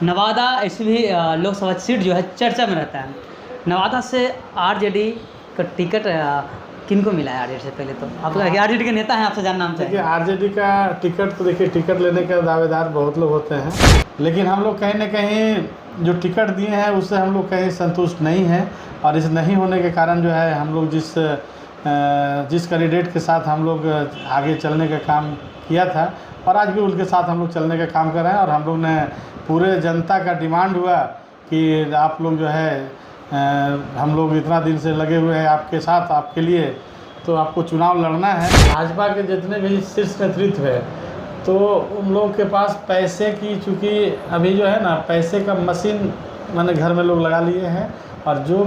नवादा इसलिए लोकसभा सीट जो है चर्चा में रहता है। नवादा से आरजेडी का टिकट किनको मिला है? आरजेडी से पहले तो आप आरजेडी के नेता हैं, आपसे जानना हम चाहेंगे। देखिए आरजेडी का टिकट तो देखिए टिकट लेने के दावेदार बहुत लोग होते हैं, लेकिन हम लोग कहीं ना कहीं जो टिकट दिए हैं उससे हम लोग कहीं संतुष्ट नहीं हैं। और इस नहीं होने के कारण जो है हम लोग जिस कैंडिडेट के साथ हम लोग आगे चलने का काम किया था और आज भी उनके साथ हम लोग चलने का काम कर रहे हैं। और हम लोग ने पूरे जनता का डिमांड हुआ कि आप लोग जो है हम लोग इतना दिन से लगे हुए हैं आपके साथ, आपके लिए, तो आपको चुनाव लड़ना है। भाजपा के जितने भी शीर्ष नेतृत्व है तो उन लोगों के पास पैसे की, चूँकि अभी जो है ना पैसे का मशीन मैंने घर में लोग लगा लिए हैं और जो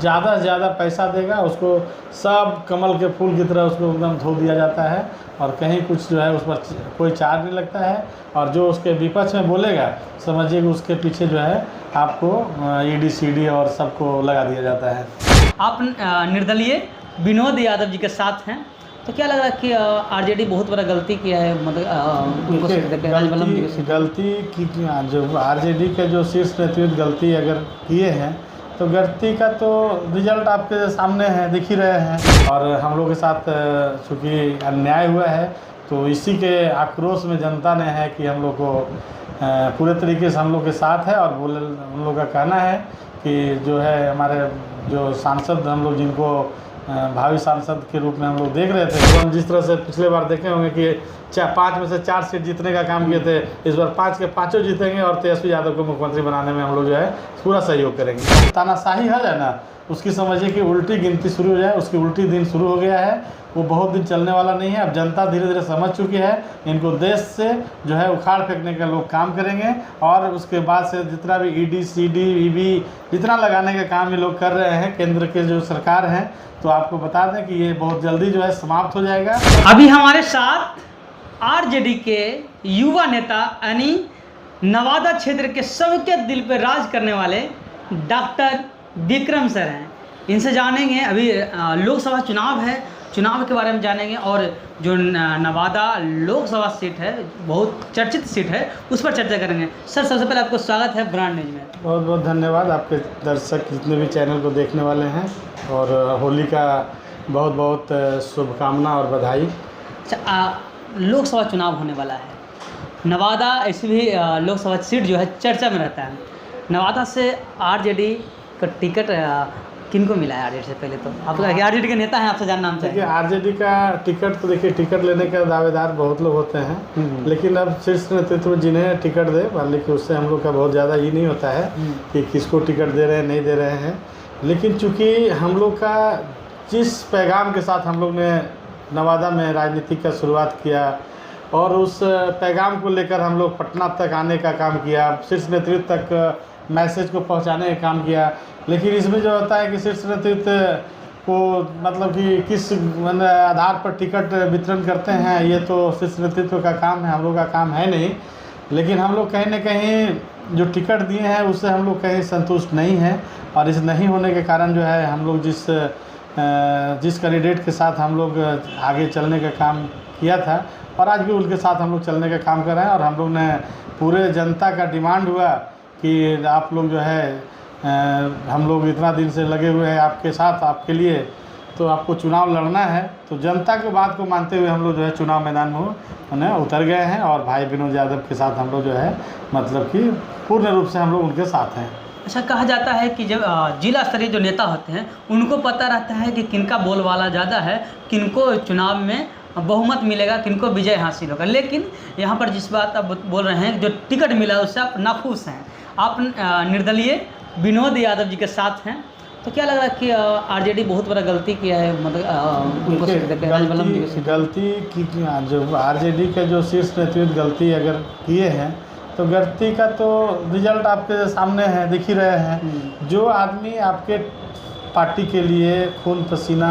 ज़्यादा से ज़्यादा पैसा देगा उसको सब कमल के फूल की तरह उसको एकदम धो दिया जाता है और कहीं कुछ जो है उस पर कोई चार्ज नहीं लगता है। और जो उसके विपक्ष में बोलेगा समझिए कि उसके पीछे जो है आपको ईडी सीडी और सबको लगा दिया जाता है। आप निर्दलीय विनोद यादव जी के साथ हैं, तो क्या लग रहा है कि आरजेडी बहुत बड़ा गलती किया है? गलती की जो आरजेडी के जो शीर्ष नेतृत्व गलती अगर किए हैं तो गलती का तो रिजल्ट आपके सामने है, दिख ही रहे हैं। और हम लोग के साथ चूँकि अन्याय हुआ है तो इसी के आक्रोश में जनता ने है कि हम लोग को पूरे तरीके से हम लोग के साथ है। और उन लोग का कहना है कि जो है हमारे जो सांसद हम लोग जिनको भावी सांसद के रूप में हम लोग देख रहे थे, तो हम जिस तरह से पिछले बार देखे होंगे कि 5 में से 4 सीट जीतने का काम किए थे, इस बार 5 के 5 जीतेंगे और तेजस्वी यादव को मुख्यमंत्री बनाने में हम लोग जो है पूरा सहयोग करेंगे। तानाशाही है ना, उसकी समझिए कि उल्टी गिनती शुरू हो जाए, उसकी उल्टी दिन शुरू हो गया है, वो बहुत दिन चलने वाला नहीं है। अब जनता धीरे धीरे समझ चुकी है, इनको देश से जो है उखाड़ फेंकने का लोग काम करेंगे। और उसके बाद से जितना भी ईडी सीडी ईवी जितना लगाने का काम ये लोग कर रहे हैं, केंद्र के जो सरकार हैं, तो आपको बता दें कि ये बहुत जल्दी जो है समाप्त हो जाएगा। अभी हमारे साथ आरजेडी के युवा नेता यानी नवादा क्षेत्र के सबके दिल पर राज करने वाले डॉक्टर विक्रम सर हैं। इनसे जानेंगे, अभी लोकसभा चुनाव है, चुनाव के बारे में जानेंगे और जो नवादा लोकसभा सीट है बहुत चर्चित सीट है उस पर चर्चा करेंगे। सर सबसे पहले आपको स्वागत है ब्रांड न्यूज में। बहुत बहुत धन्यवाद आपके दर्शक जितने भी चैनल को देखने वाले हैं, और होली का बहुत बहुत शुभकामना और बधाई। अच्छा, लोकसभा चुनाव होने वाला है, नवादा इसलिए लोकसभा सीट जो है चर्चा में रहता है। नवादा से आरजेडी का टिकट किनको मिला है? आरजेडी से पहले तो आप आरजेडी के नेता हैं, आपसे जानना हम चाहेंगे। देखिए आरजेडी का टिकट तो देखिए टिकट लेने के दावेदार बहुत लोग होते हैं, लेकिन अब शीर्ष नेतृत्व जिन्हें टिकट दे, मान लीजिए उससे हम लोग का बहुत ज़्यादा ये नहीं होता है कि किसको टिकट दे रहे हैं नहीं दे रहे हैं। लेकिन चूँकि हम लोग का जिस पैगाम के साथ हम लोग ने नवादा में राजनीति का शुरुआत किया और उस पैगाम को लेकर हम लोग पटना तक आने का काम किया, शीर्ष नेतृत्व तक मैसेज को पहुंचाने का काम किया। लेकिन इसमें जो होता है कि शीर्ष नेतृत्व को मतलब कि किस आधार पर टिकट वितरण करते हैं, ये तो शीर्ष नेतृत्व का काम है, हम लोग का काम है नहीं। लेकिन हम लोग कहीं ना कहीं जो टिकट दिए हैं उससे हम लोग कहीं संतुष्ट नहीं हैं। और इस नहीं होने के कारण जो है हम लोग जिस कैंडिडेट के साथ हम लोग आगे चलने का काम किया था और आज भी उनके साथ हम लोग चलने का काम कर रहे हैं। और हम लोग ने पूरे जनता का डिमांड हुआ कि आप लोग जो है हम लोग इतना दिन से लगे हुए हैं आपके साथ, आपके लिए, तो आपको चुनाव लड़ना है। तो जनता की बात को मानते हुए हम लोग जो है चुनाव मैदान में उतर गए हैं और भाई विनोद यादव के साथ हम लोग जो है मतलब कि पूर्ण रूप से हम लोग उनके साथ हैं। अच्छा, कहा जाता है कि जब जिला स्तरीय जो नेता होते हैं उनको पता रहता है कि किनका बोलबाला ज़्यादा है, किनको चुनाव में बहुमत मिलेगा, किनको विजय हासिल होगा। लेकिन यहाँ पर जिस बात आप बोल रहे हैं जो टिकट मिला उससे आप नाखुश हैं, आप निर्दलीय विनोद यादव जी के साथ हैं, तो क्या लग रहा है कि आरजेडी बहुत बड़ा गलती किया है? गलती की जो आरजेडी के जो शीर्ष नेतृत्व गलती अगर किए हैं तो गलती का तो रिजल्ट आपके सामने है, दिख ही रहे हैं। जो आदमी आपके पार्टी के लिए खून पसीना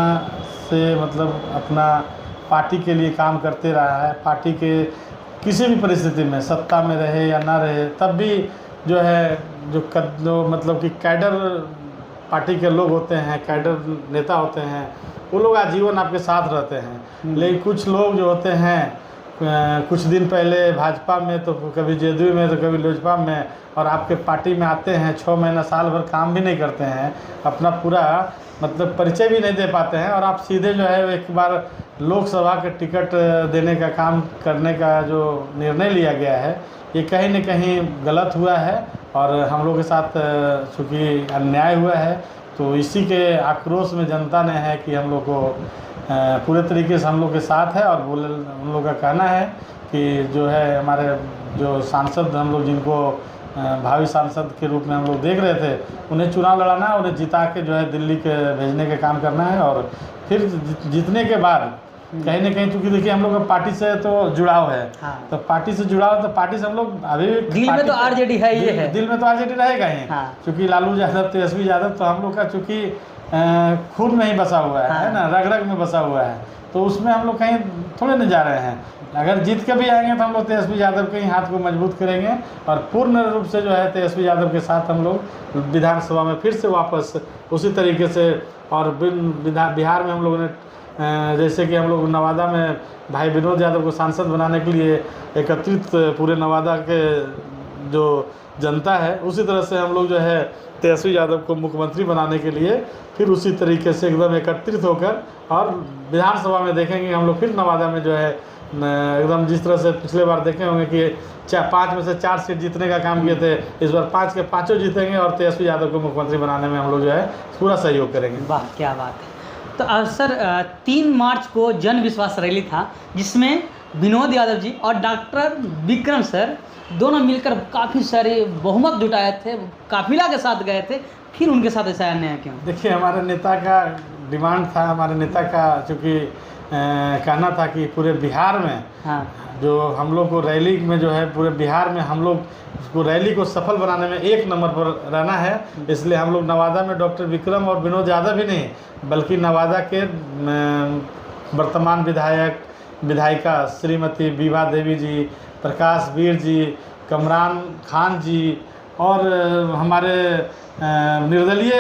से मतलब अपना पार्टी के लिए काम करते रहा है, पार्टी के किसी भी परिस्थिति में सत्ता में रहे या ना रहे, तब भी जो है जो मतलब कि कैडर पार्टी के लोग होते हैं, कैडर नेता होते हैं, वो लोग आजीवन आपके साथ रहते हैं। लेकिन कुछ लोग जो होते हैं कुछ दिन पहले भाजपा में तो कभी जेडीयू में तो कभी लोजपा में, और आपके पार्टी में आते हैं 6 महीना साल भर काम भी नहीं करते हैं, अपना पूरा मतलब परिचय भी नहीं दे पाते हैं, और आप सीधे जो है एक बार लोकसभा के टिकट देने का काम करने का जो निर्णय लिया गया है, ये कहीं न कहीं गलत हुआ है और हम लोग के साथ चूँकि अन्याय हुआ है। तो इसी के आक्रोश में जनता ने है कि हम लोग को पूरे तरीके से हम लोग के साथ है, और हम लोग का कहना है कि जो है हमारे जो सांसद हम लोग जिनको भावी सांसद के रूप में हम लोग देख रहे थे, उन्हें चुनाव लड़ाना है, उन्हें जिता के जो है दिल्ली के भेजने का काम करना है। और फिर जीतने के बाद कहीं ना कहीं, चूँकि देखिए हम लोग का पार्टी से तो जुड़ाव है, हाँ। तो पार्टी से जुड़ाव, तो पार्टी से हम लोग अभी दिल में तो आरजेडी है, ये है दिल में तो आरजेडी रहेगा ही। हाँ। चूँकि लालू यादव, तेजस्वी यादव तो हम लोग का चूँकि खून में ही बसा हुआ है, हाँ। है ना, रग रग में बसा हुआ है, तो उसमें हम लोग कहीं थोड़े नहीं जा रहे हैं। अगर जीत के भी आएंगे तो हम लोग तेजस्वी यादव के ही हाथ को मजबूत करेंगे, और पूर्ण रूप से जो है तेजस्वी यादव के साथ हम लोग विधानसभा में फिर से वापस उसी तरीके से। और बिहार में हम लोगों ने जैसे कि हम लोग नवादा में भाई विनोद यादव को सांसद बनाने के लिए एकत्रित पूरे नवादा के जो जनता है, उसी तरह से हम लोग जो है तेजस्वी यादव को मुख्यमंत्री बनाने के लिए फिर उसी तरीके से एकदम एकत्रित होकर, और विधानसभा में देखेंगे हम लोग फिर नवादा में जो है एकदम जिस तरह से पिछले बार देखे होंगे कि 5 में से 4 सीट जीतने का काम किए थे, इस बार 5 के 5 जीतेंगे और तेजस्वी यादव को मुख्यमंत्री बनाने में हम लोग जो है पूरा सहयोग करेंगे। वाह, क्या बात है। तो सर 3 मार्च को जन विश्वास रैली था, जिसमें विनोद यादव जी और डॉक्टर विक्रम सर दोनों मिलकर काफ़ी सारे बहुमत जुटाए थे, काफिला के साथ गए थे, फिर उनके साथ ऐसा अन्याय क्यों? देखिए, हमारे नेता का डिमांड था, हमारे नेता का चूँकि कहना था कि पूरे बिहार में, हाँ, जो हम लोग को रैली में जो है पूरे बिहार में हम लोग उसको रैली को सफल बनाने में 1 नंबर पर रहना है। इसलिए हम लोग नवादा में डॉक्टर विक्रम और विनोद यादव ही नहीं, बल्कि नवादा के वर्तमान विधायिका श्रीमती बीबा देवी जी, प्रकाश वीर जी, कमरान खान जी, और हमारे निर्दलीय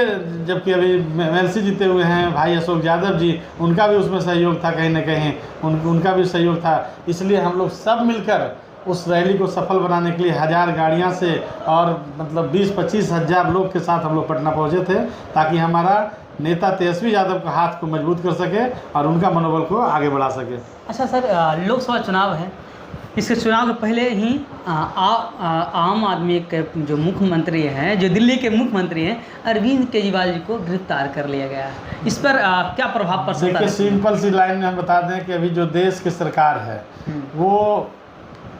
जबकि अभी एमएलसी जीते हुए हैं भाई अशोक यादव जी, उनका भी उसमें सहयोग था, कहीं ना कहीं उनका भी सहयोग था। इसलिए हम लोग सब मिलकर उस रैली को सफल बनाने के लिए 1000 गाड़ियां से और मतलब 20-25 हज़ार लोग के साथ हम लोग पटना पहुंचे थे, ताकि हमारा नेता तेजस्वी यादव का हाथ को मजबूत कर सके और उनका मनोबल को आगे बढ़ा सके। अच्छा सर, लोकसभा चुनाव है, इसके चुनाव के पहले ही आम आदमी के जो मुख्यमंत्री हैं, जो दिल्ली के मुख्यमंत्री हैं, अरविंद केजरीवाल जी को गिरफ्तार कर लिया गया है। इस पर क्या प्रभाव पड़ सकता है? देखिए, सिंपल सी लाइन में हम बता दें कि अभी जो देश की सरकार है, वो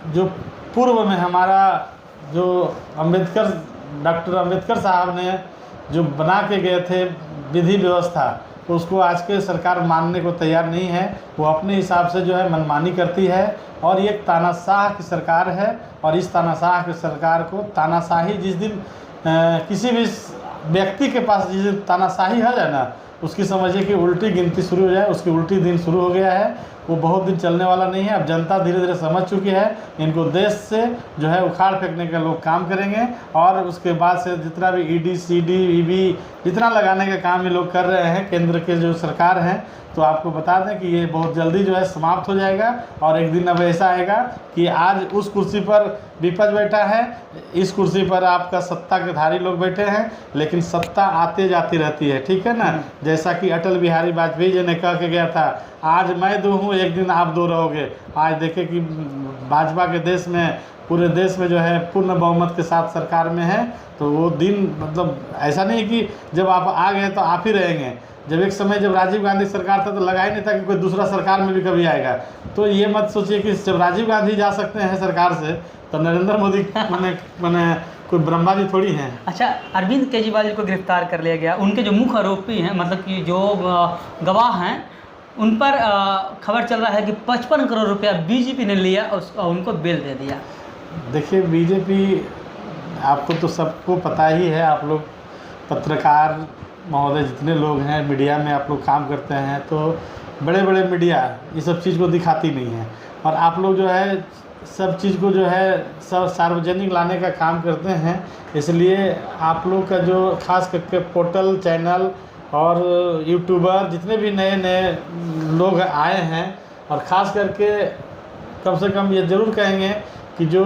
जो पूर्व में हमारा जो डॉक्टर अम्बेडकर साहब ने जो बना के गए थे विधि व्यवस्था, उसको आज के सरकार मानने को तैयार नहीं है। वो अपने हिसाब से जो है मनमानी करती है, और ये एक तानाशाह की सरकार है। और इस तानाशाह की सरकार को तानाशाही जिस दिन किसी भी व्यक्ति के पास जिस दिन तानाशाही आ जाए ना, उसकी समझिए कि उल्टी गिनती शुरू हो जाए, उसकी उल्टी दिन शुरू हो गया है। वो बहुत दिन चलने वाला नहीं है। अब जनता धीरे धीरे समझ चुकी है, इनको देश से जो है उखाड़ फेंकने का लोग काम करेंगे, और उसके बाद से जितना भी ईडी सीडी ईवी जितना लगाने का काम ये लोग कर रहे हैं, केंद्र के जो सरकार हैं, तो आपको बता दें कि ये बहुत जल्दी जो है समाप्त हो जाएगा। और एक दिन अब ऐसा आएगा कि आज उस कुर्सी पर विपक्ष बैठा है, इस कुर्सी पर आपका सत्ता के धारी लोग बैठे हैं, लेकिन सत्ता आते जाती रहती है, ठीक है ना। जैसा कि अटल बिहारी वाजपेयी जी ने कह के गया था, आज मैं 2 हूँ, एक दिन आप 2 रहोगे। आज देखें कि भाजपा के देश में, पूरे देश में जो है पूर्ण बहुमत के साथ सरकार में है। तो वो दिन मतलब ऐसा नहीं कि जब आप आ गए तो आप ही रहेंगे। जब एक समय जब राजीव गांधी सरकार था तो लगा ही नहीं था कि कोई दूसरा सरकार में भी कभी आएगा। तो ये मत सोचिए कि जब राजीव गांधी जा सकते हैं सरकार से, तो नरेंद्र मोदी मैंने कोई ब्रह्मा जी थोड़ी हैं। अच्छा, अरविंद केजरीवाल जी को गिरफ्तार कर लिया गया। उनके जो मुख्य आरोपी हैं, मतलब कि जो गवाह हैं, उन पर खबर चल रहा है कि 55 करोड़ रुपया बीजेपी ने लिया और उनको बेल दे दिया। देखिए, बीजेपी, आपको तो सबको पता ही है, आप लोग पत्रकार महोदय जितने लोग हैं, मीडिया में आप लोग काम करते हैं, तो बड़े बड़े मीडिया ये सब चीज़ को दिखाती नहीं है। और आप लोग जो है सब चीज़ को जो है सब सार्वजनिक लाने का काम करते हैं। इसलिए आप लोग का जो खास करके पोर्टल, चैनल और यूट्यूबर जितने भी नए नए लोग आए हैं, और ख़ास करके कम से कम ये ज़रूर कहेंगे कि जो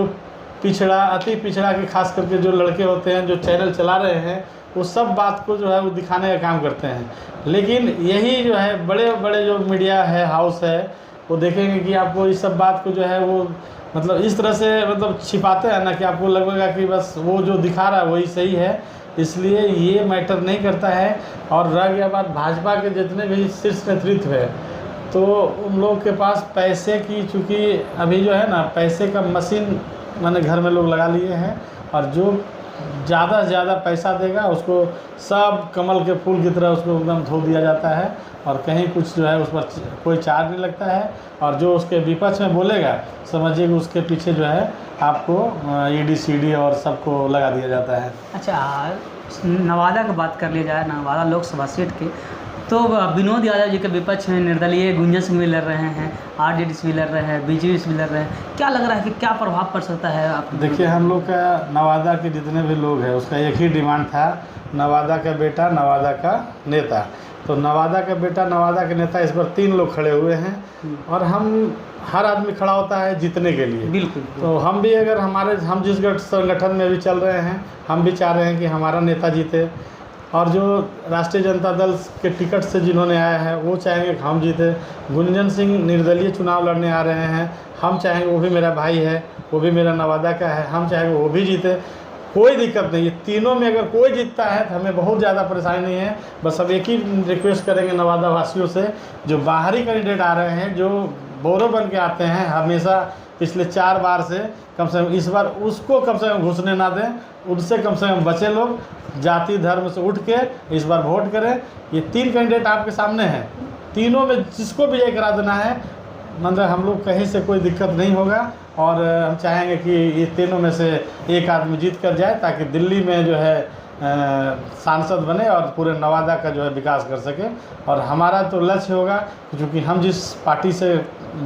पिछड़ा, अति पिछड़ा के खास करके जो लड़के होते हैं जो चैनल चला रहे हैं, वो सब बात को जो है वो दिखाने का काम करते हैं। लेकिन यही जो है बड़े बड़े जो मीडिया है, हाउस है, वो देखेंगे कि आपको इस सब बात को जो है वो मतलब इस तरह से मतलब छिपाते हैं ना कि आपको लगेगा कि बस वो जो दिखा रहा है वही सही है। इसलिए ये मैटर नहीं करता है। और रह गया बात भाजपा के जितने भी शीर्ष नेतृत्व है, तो उन लोगों के पास पैसे की, चूँकि अभी जो है ना पैसे का मशीन मैंने घर में लोग लगा लिए हैं, और जो ज़्यादा से ज़्यादा पैसा देगा उसको सब कमल के फूल की तरह उसको एकदम धो दिया जाता है, और कहीं कुछ जो है उस पर कोई चार्ज नहीं लगता है। और जो उसके विपक्ष में बोलेगा, समझिए कि उसके पीछे जो है आपको ईडी सीडी और सबको लगा दिया जाता है। अच्छा, नवादा की बात कर ली जाए, नवादा लोकसभा सीट की, तो विनोद यादव जी के विपक्ष में निर्दलीय गुंजन सिंह भी लड़ रहे हैं, आरजेडी से भी लड़ रहे हैं, बीजेपी से भी लड़ रहे हैं। क्या लग रहा है कि क्या प्रभाव पड़ सकता है आप? देखिए, हम लोग का नवादा के जितने भी लोग हैं उसका एक ही डिमांड था, नवादा का बेटा नवादा का नेता। तो नवादा का बेटा नवादा के नेता, इस पर 3 लोग खड़े हुए हैं, और हम हर आदमी खड़ा होता है जीतने के लिए। बिल्कुल। तो हम भी अगर हम जिस संगठन में भी चल रहे हैं, हम भी चाह रहे हैं कि हमारा नेता जीते, और जो राष्ट्रीय जनता दल के टिकट से जिन्होंने आया है वो चाहेंगे कि हम जीते। गुंजन सिंह निर्दलीय चुनाव लड़ने आ रहे हैं, हम चाहेंगे, वो भी मेरा भाई है, वो भी मेरा नवादा का है, हम चाहेंगे वो भी जीते। कोई दिक्कत नहीं है, तीनों में अगर कोई जीतता है तो हमें बहुत ज़्यादा परेशानी नहीं है। बस अब एक ही रिक्वेस्ट करेंगे नवादा वासियों से, जो बाहरी कैंडिडेट आ रहे हैं, जो बोरो बन के आते हैं हमेशा पिछले 4 बार से कम इस बार उसको कम से कम घुसने ना दें, उनसे कम से कम बचे लोग। जाति धर्म से उठ के इस बार वोट करें। ये 3 कैंडिडेट आपके सामने हैं, तीनों में जिसको विजय करा देना है, मतलब हम लोग कहीं से कोई दिक्कत नहीं होगा। और हम चाहेंगे कि ये तीनों में से एक आदमी जीत कर जाए, ताकि दिल्ली में जो है सांसद बने और पूरे नवादा का जो है विकास कर सके। और हमारा तो लक्ष्य होगा, क्योंकि हम जिस पार्टी से,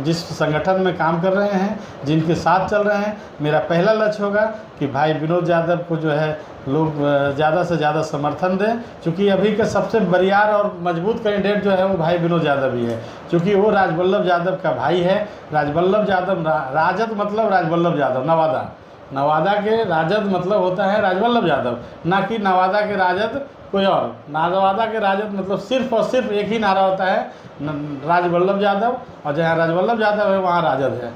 जिस संगठन में काम कर रहे हैं, जिनके साथ चल रहे हैं, मेरा पहला लक्ष्य होगा कि भाई विनोद यादव को जो है लोग ज़्यादा से ज़्यादा समर्थन दें। क्योंकि अभी का सबसे बरियार और मजबूत कैंडिडेट जो है वो भाई विनोद यादव ही है, क्योंकि वो राजवल्लभ यादव का भाई है। राजवल्लभ यादव, राजद मतलब राजवल्लभ यादव, नवादा के राजद मतलब होता है राजवल्लभ यादव, ना कि नवादा के राजद कोई और। नवादा के राजद मतलब सिर्फ और सिर्फ एक ही नारा होता है, राजवल्लभ यादव, और जहाँ राजवल्लभ यादव है वहाँ राजद है।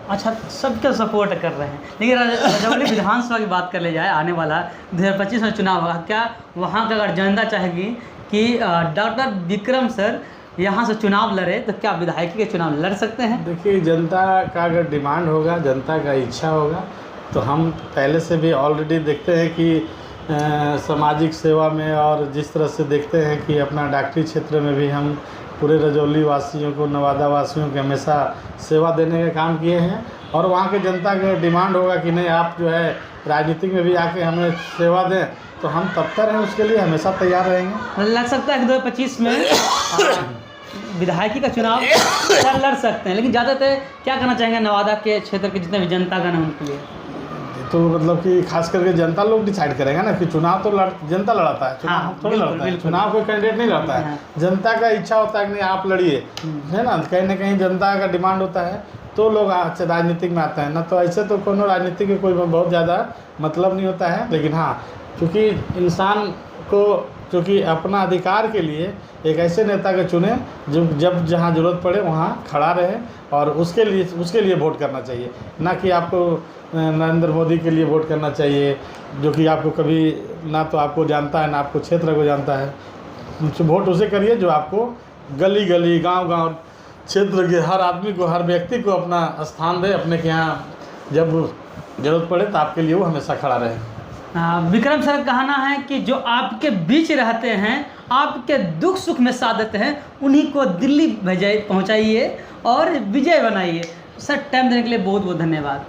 अच्छा, सबके सपोर्ट कर रहे हैं। लेकिन रजौली विधानसभा की बात कर ले जाए, आने वाला 2025 में चुनाव होगा, क्या वहाँ का अगर जनता चाहेगी कि डॉक्टर विक्रम सर यहाँ से चुनाव लड़े, तो क्या विधायकी के चुनाव लड़ सकते हैं? देखिए, जनता का अगर डिमांड होगा, जनता का इच्छा होगा, तो हम पहले से भी ऑलरेडी देखते हैं कि सामाजिक सेवा में, और जिस तरह से देखते हैं कि अपना डॉक्टरी क्षेत्र में भी हम पूरे रजौली वासियों को, नवादा वासियों को हमेशा सेवा देने का काम किए हैं। और वहाँ के जनता का डिमांड होगा कि नहीं, आप जो है राजनीति में भी आके हमें सेवा दें, तो हम तत्पर हैं, उसके लिए हमेशा तैयार रहेंगे। लग सकता है कि 2025 में विधायकी का चुनाव लड़ सकते हैं। लेकिन ज़्यादातर क्या करना चाहेंगे नवादा के क्षेत्र के जितने भी जनता गण हैं उनके लिए? तो मतलब कि खास करके जनता लोग डिसाइड करेंगे ना, कि चुनाव तो जनता लड़ाता है, चुनाव थोड़ी लड़ता है, चुनाव कोई कैंडिडेट नहीं लड़ता है। जनता का इच्छा होता है कि नहीं आप लड़िए, है ना, कहीं ना कहीं जनता का डिमांड होता है, तो लोग राजनीतिक में आते हैं ना। तो ऐसे तो कोनो राजनीति के कोई बहुत ज़्यादा मतलब नहीं होता है। लेकिन हाँ, क्योंकि इंसान को, क्योंकि अपना अधिकार के लिए एक ऐसे नेता को चुने जो जब जहाँ ज़रूरत पड़े वहाँ खड़ा रहे, और उसके लिए वोट करना चाहिए। ना कि आपको नरेंद्र मोदी के लिए वोट करना चाहिए, जो कि आपको कभी ना तो आपको जानता है, ना आपको क्षेत्र को जानता है। वोट उसे करिए जो आपको गली गली, गांव गांव, क्षेत्र के हर आदमी को, हर व्यक्ति को अपना स्थान दे, अपने के यहाँ जब ज़रूरत पड़े तो आपके लिए वो हमेशा खड़ा रहे। विक्रम सर का कहना है कि जो आपके बीच रहते हैं, आपके दुख सुख में साथ देते हैं, उन्हीं को दिल्ली पहुँचाइए और विजय बनाइए। सर, टाइम देने के लिए बहुत बहुत धन्यवाद।